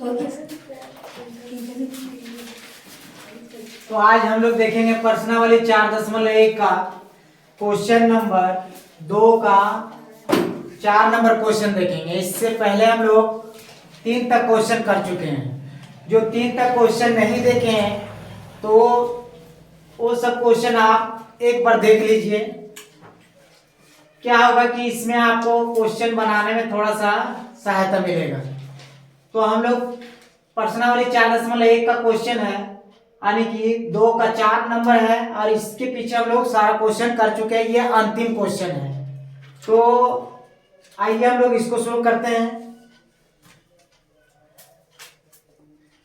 तो आज हम लोग देखेंगे प्रश्नावली 4.1 का क्वेश्चन नंबर 2 का 4 नंबर क्वेश्चन देखेंगे। इससे पहले हम लोग 3 तक क्वेश्चन कर चुके हैं। जो 3 तक क्वेश्चन नहीं देखे हैं तो वो सब क्वेश्चन आप एक बार देख लीजिए। क्या होगा कि इसमें आपको क्वेश्चन बनाने में थोड़ा सा सहायता मिलेगा। तो हम लोग प्रश्नावली 4.1 का क्वेश्चन है, यानी कि 2 का 4 नंबर है और इसके पीछे हम लोग सारा क्वेश्चन कर चुके हैं। ये अंतिम क्वेश्चन है। तो आइए हम लोग इसको शुरू करते हैं।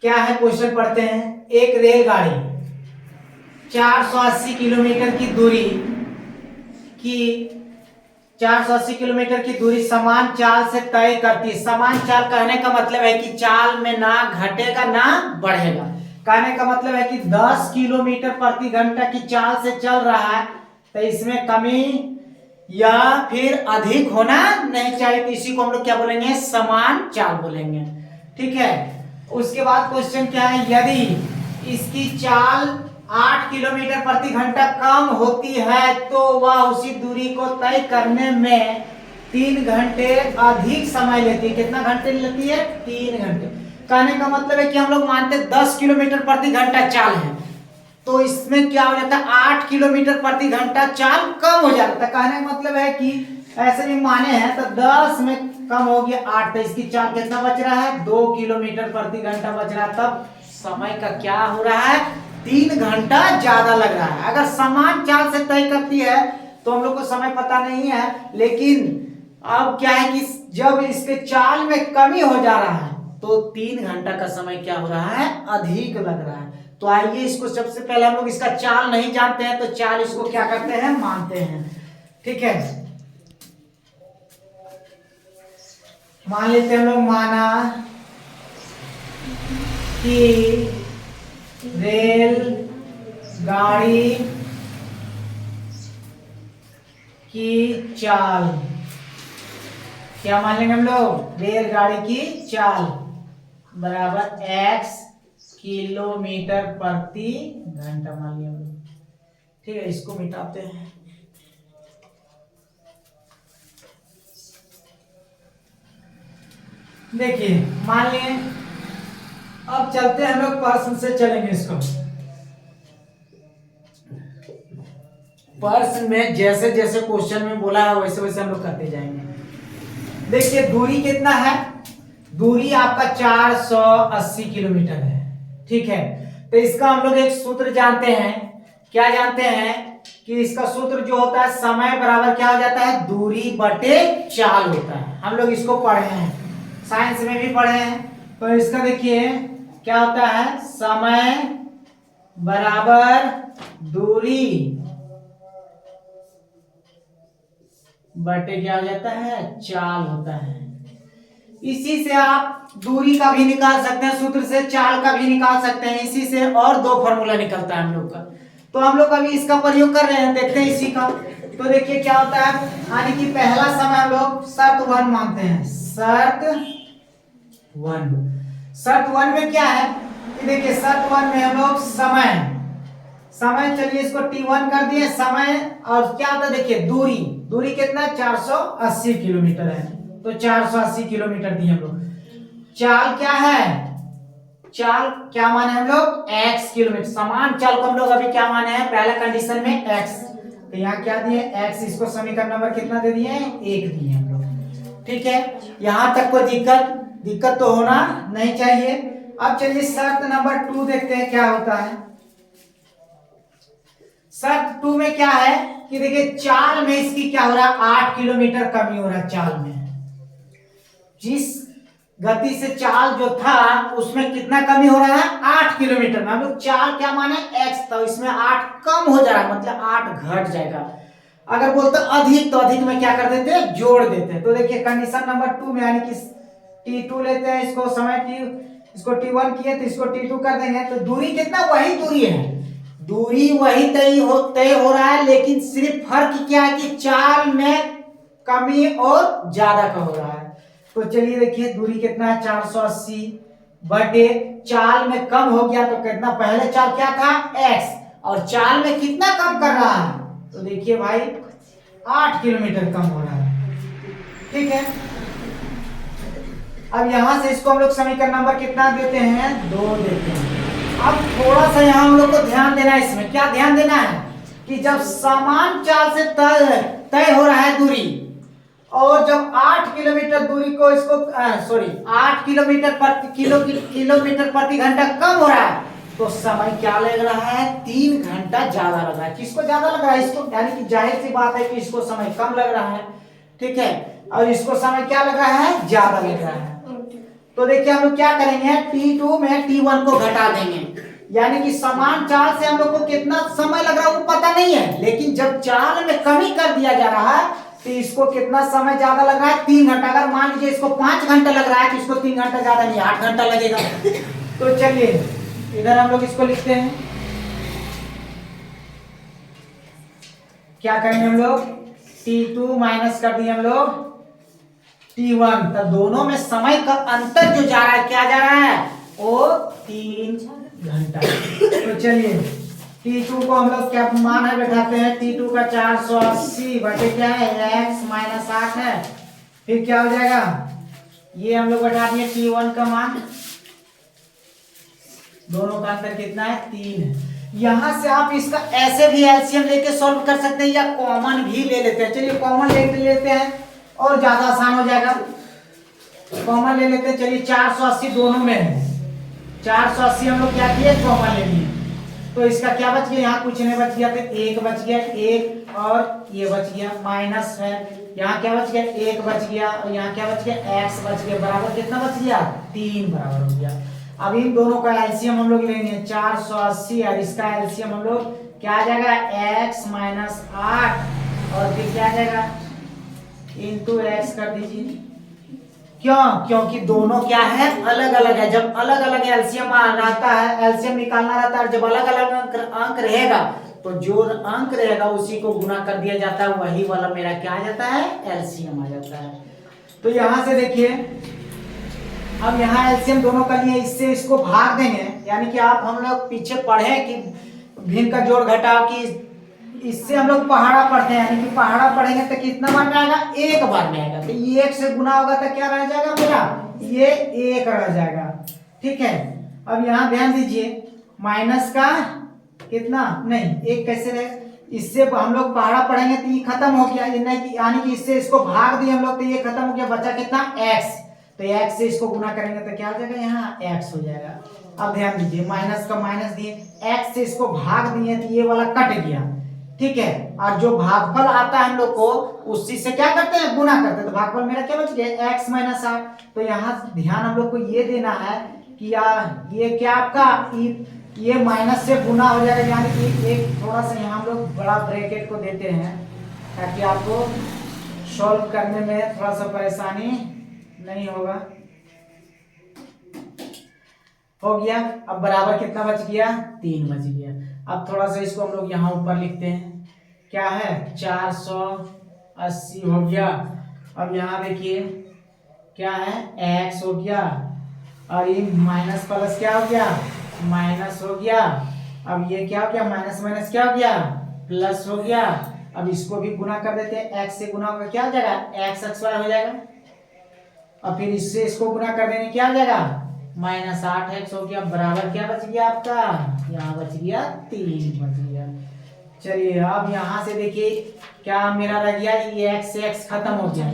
क्या है क्वेश्चन पढ़ते हैं। एक रेलगाड़ी 480 किलोमीटर की दूरी की 480 किलोमीटर की दूरी समान चाल से तय करती है। समान चाल कहने का मतलब है कि चाल में ना घटेगा ना बढ़ेगा। कहने का मतलब है कि 10 किलोमीटर प्रति घंटा की चाल से चल रहा है तो इसमें कमी या फिर अधिक होना नहीं चाहिए। तो इसी को हम लोग क्या बोलेंगे, समान चाल बोलेंगे। ठीक है। उसके बाद क्वेश्चन क्या है, यदि इसकी चाल 8 किलोमीटर प्रति घंटा कम होती है तो वह उसी दूरी को तय करने में 3 घंटे अधिक समय लेती है। कितना घंटे लेती है? 3 घंटे। कहने का मतलब है कि हम लोग मानते 10 किलोमीटर प्रति घंटा चाल है तो इसमें क्या हो जाता है, 8 किलोमीटर प्रति घंटा चाल कम हो जाता है। कहने का मतलब है कि ऐसे भी माने हैं तो 10 में कम हो गया 8, तो इसकी चाल कितना बच रहा है, 2 किलोमीटर प्रति घंटा बच रहा है। तब समय का क्या हो रहा है, 3 घंटा ज्यादा लग रहा है। अगर समान चाल से तय करती है तो हम लोग को समय पता नहीं है, लेकिन अब क्या है कि जब इसके चाल में कमी हो जा रहा है तो 3 घंटा का समय क्या हो रहा है, अधिक लग रहा है। तो आइए इसको सबसे पहले हम लोग इसका चाल नहीं जानते हैं तो चाल इसको क्या करते हैं, मानते हैं। ठीक है, मान लेते हैं हम लोग, माना कि रेल गाड़ी की चाल, क्या मान लेंगे हम लोग, रेलगाड़ी की चाल बराबर x किलोमीटर प्रति घंटा मान लिया हम लोग। ठीक है, इसको मिटाते हैं। देखिए मान लिए, अब चलते हैं हम लोग प्रश्न से, चलेंगे इसको। प्रश्न में जैसे जैसे क्वेश्चन में बोला है वैसे वैसे हम लोग करते जाएंगे। देखिए दूरी कितना है, दूरी आपका 480 किलोमीटर है। ठीक है, तो इसका हम लोग एक सूत्र जानते हैं। क्या जानते हैं कि इसका सूत्र जो होता है, समय बराबर क्या हो जाता है, दूरी बटे चाल होता है। हम लोग इसको पढ़े हैं, साइंस में भी पढ़े हैं। तो इसका देखिए क्या होता है, समय बराबर दूरी बटे क्या हो जाता है, चाल होता है। इसी से आप दूरी का भी निकाल सकते हैं सूत्र से, चाल का भी निकाल सकते हैं। इसी से और 2 फॉर्मूला निकलता है हम लोग का। तो हम लोग अभी इसका प्रयोग कर रहे हैं, देखते हैं इसी का। तो देखिए क्या होता है, यानी कि पहला समय हम लोग शर्त 1 मानते हैं। शर्त 1 में क्या है कि देखिए शर्त 1 में हम लोग समय चलिए इसको T1 कर दिए समय, और क्या होता है देखिए दूरी कितना, 480 किलोमीटर है। तो 480 किलोमीटर दिए हम लोग। चाल क्या है, चाल क्या माने हम लोग, x किलोमीटर। समान चाल को हम लोग अभी क्या माने हैं, पहला कंडीशन में x, तो यहाँ क्या दिए x, इसको समीकरण नंबर कितना दे दिए, 1 दिए हम लोग। ठीक है, यहां तक कोई दिक्कत तो होना नहीं चाहिए। अब चलिए शर्त नंबर 2 देखते हैं क्या होता है। शर्त 2 में क्या है कि देखिए चाल में इसकी क्या हो रहा है, 8 किलोमीटर कमी हो रहा है चाल में। जिस गति से चाल जो था उसमें कितना कमी हो रहा है, 8 किलोमीटर में। हम लोग चाल क्या माने, x, तो इसमें 8 कम हो जा रहा है, मतलब 8 घट जाएगा। अगर बोलते अधिक तो अधिक में क्या कर देते, जोड़ देते। तो देखिए कंडीशन नंबर 2 में, यानी कि T2 लेते हैं, इसको समय इसको T1 किए तो इसको T2 कर देंगे। तो दूरी कितना, वही दूरी है, दूरी वही तय हो रहा है, लेकिन सिर्फ फर्क क्या है कि चाल में कमी और ज्यादा का हो रहा है। तो चलिए देखिए दूरी कितना है, 480 बटे चाल में कम हो गया तो कितना, पहले चाल क्या था x, और चाल में कितना कम कर रहा है, तो देखिए भाई 8 किलोमीटर कम हो रहा है। ठीक है, अब यहां से इसको हम लोग समीकरण नंबर कितना देते हैं, 2 देते हैं। अब थोड़ा सा यहाँ हम लोग को ध्यान देना है, इसमें क्या ध्यान देना है कि जब समान चाल से तय हो रहा है दूरी, और जब 8 किलोमीटर दूरी को इसको 8 किलोमीटर प्रति घंटा कम हो रहा है, तो समय क्या लग रहा है, 3 घंटा ज्यादा लग रहा है। किसको ज्यादा लग रहा है, इसको, यानी कि जाहिर सी बात है कि इसको समय कम लग रहा है। ठीक है, और इसको समय क्या लग रहा है, ज्यादा लग रहा है। तो देखिए हम लोग क्या करेंगे, T2 में T1 को घटा देंगे, यानी कि समान चाल से हम लोग को कितना समय लग रहा है वो पता नहीं है, लेकिन जब चाल में कमी कर दिया जा रहा है तो इसको कितना समय ज्यादा लग रहा है, 3 घंटा। अगर मान लीजिए इसको 5 घंटा लग रहा है तो इसको 3 घंटा ज्यादा नहीं, 8 घंटा लगेगा। तो चलिए इधर हम लोग इसको लिखते हैं, क्या करेंगे हम लोग, T2 माइनस कर दिए हम लोग T1, तो दोनों में समय का अंतर जो जा रहा है, क्या जा रहा है, वो 3 घंटा। तो चलिए T2 को हम लोग क्या मान है बैठाते हैं, T2 का 480 बटे क्या है, x माइनस 8 है, फिर क्या हो जाएगा, ये हम लोग बैठा दिए T1 का मान, दोनों का अंतर कितना है, 3 है। यहां से आप इसका ऐसे भी एलसीएम लेके सॉल्व कर सकते हैं या कॉमन भी ले लेते हैं। चलिए कॉमन लेते हैं और ज्यादा आसान हो जाएगा, कॉमन ले लेते हैं। चलिए 480 दोनों में है, 480 हम लोग क्या किए, कॉमन ले लिए, तो इसका क्या बच गया, यहाँ कुछ नहीं बच गया, तो 1 बच गया, 1 और ये बच गया, माइनस है, यहाँ क्या बच गया, 1 बच गया, और यहाँ क्या बच गया, x बच गया, बराबर कितना बच गया, 3 बराबर हो गया। अब इन दोनों का एलसीएम हम लोग लेंगे, 480 और इसका एलसीएम हम लोग क्या आ जाएगा, x माइनस 8 और फिर क्या आ जाएगा इंटू x कर दीजिए। क्यों, क्योंकि दोनों क्या है, अलग अलग है। जब अलग अलग एलसीएम रहता है, एलसीएम निकालना रहता है, जब अलग अलग अंक रहेगा तो जो अंक रहेगा उसी को गुना कर दिया जाता है, वही वाला मेरा क्या आ जाता है, एलसीएम आ जाता है। तो यहां से देखिए, अब यहाँ एलसीएम दोनों का लिए, इससे इसको भाग देंगे, यानी कि आप हम लोग पीछे पढ़े कि भिन्न का जोड़ घटाव की, इससे हम लोग पहाड़ा पढ़ते हैं, यानी कि पहाड़ा पढ़ेंगे तो कितना बार में आएगा, 1 बार में आएगा। तो ये 1 से गुना होगा तो क्या रह जाएगा मेरा, ये 1 रह जाएगा। ठीक है, अब यहाँ ध्यान दीजिए, माइनस का कितना, नहीं 1 कैसे रहे, इससे हम लोग पहाड़ा पढ़ेंगे तो ये खत्म हो गया, यानी कि इससे इसको भाग दिए हम लोग तो ये खत्म हो गया, बचा कितना, x। तो x से इसको गुना करेंगे तो क्या हो जाएगा, यहाँ x हो जाएगा। अब ध्यान दीजिए, माइनस का माइनस दिए, x से इसको भाग दिए तो ये वाला कट गया। ठीक है, और जो भागफल आता है हम लोग को उसी से क्या करते हैं, गुना करते हैं, तो भागफल मेरा क्या बच गया, x माइनस 8। तो यहाँ ध्यान हम लोग को ये देना है कि ये क्या आपका, ये माइनस से गुना हो जाएगा, यानी कि एक थोड़ा सा यहाँ हम लोग बड़ा ब्रैकेट को देते हैं ताकि आपको सॉल्व करने में थोड़ा सा परेशानी नहीं होगा। हो गया, अब बराबर कितना बच गया, 3 बच गया। अब थोड़ा सा इसको हम लोग यहाँ ऊपर लिखते हैं, क्या है, 480 हो गया। अब यहाँ देखिए क्या है, x हो गया, और ये माइनस प्लस क्या हो गया, माइनस हो गया। अब ये क्या हो गया, माइनस माइनस क्या हो गया, प्लस हो गया। अब इसको भी गुना कर देते हैं, x से गुना होकर क्या हो जाएगा, x x हो जाएगा, और फिर इससे इसको गुना कर देंगे क्या हो जाएगा, माइनस 8x हो गया, बराबर क्या बच गया आपका, यहाँ बच गया 3 बच गया। चलिए अब यहाँ से देखिए क्या मेरा रह गया, ये x से x खत्म हो गया,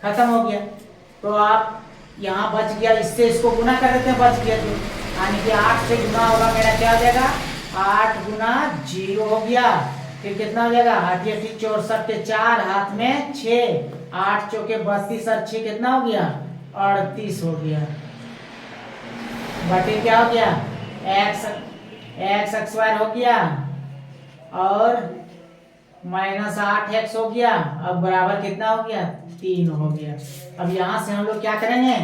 खत्म हो गया, तो आप यहाँ बच गया, इससे इसको गुना कर देते हैं, बच गया, तो यानी कि 8 से गुना होगा मेरा क्या हो जाएगा, 8 गुना 0 हो गया, फिर कितना हो जाएगा, 8 8 64 के 4 हाथ में 6, 8 चौके 32 और 6 कितना हो गया, 38 हो गया, बटे क्या हो गया, x स्क्वायर हो गया और माइनस 8x हो गया। अब बराबर कितना हो गया, 3 हो गया। अब यहाँ से हम लोग क्या करेंगे,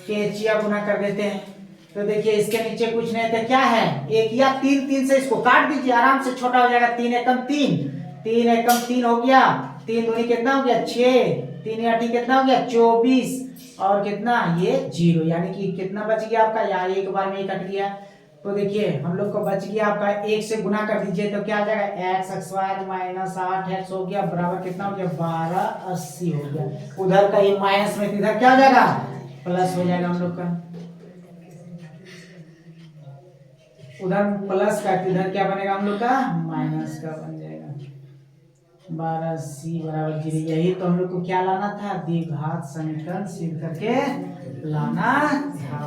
केचिया गुना कर देते हैं। तो देखिए इसके नीचे कुछ नहीं तो क्या है, 1 या 3, 3 से इसको काट दीजिए, आराम से छोटा हो जाएगा, 3 एकम 3, 3 एकम 3 हो गया, 3 दूनी कितना हो गया, 6, 3 8 कितना हो गया 24 और कितना ये 0, यानी कि कितना बच गया आपका, यहाँ एक बार में ही कट गया। तो देखिए हम लोग को बच गया आपका 1 से गुना कर दीजिए तो क्या आ जाएगा x स्क्वायर माइनस 8x हो गया बराबर कितना हो गया 1280 हो गया। उधर का ये माइनस में इधर क्या हो जाएगा प्लस हो जाएगा हम लोग का, उधर प्लस का इधर क्या बनेगा हम लोग का माइनस का बन जाएगा। 1280 बराबर 0, यही तो हम लोग को क्या लाना था द्विघात समीकरण सिद्ध करके लाना था।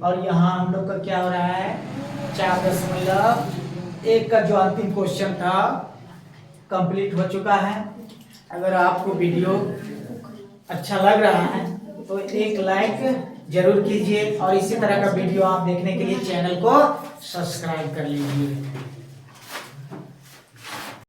और यहाँ हम लोग का क्या हो रहा है 4.1 का जो अंतिम क्वेश्चन था कंप्लीट हो चुका है। अगर आपको वीडियो अच्छा लग रहा है तो एक लाइक जरूर कीजिए और इसी तरह का वीडियो आप देखने के लिए चैनल को सब्सक्राइब कर लीजिए।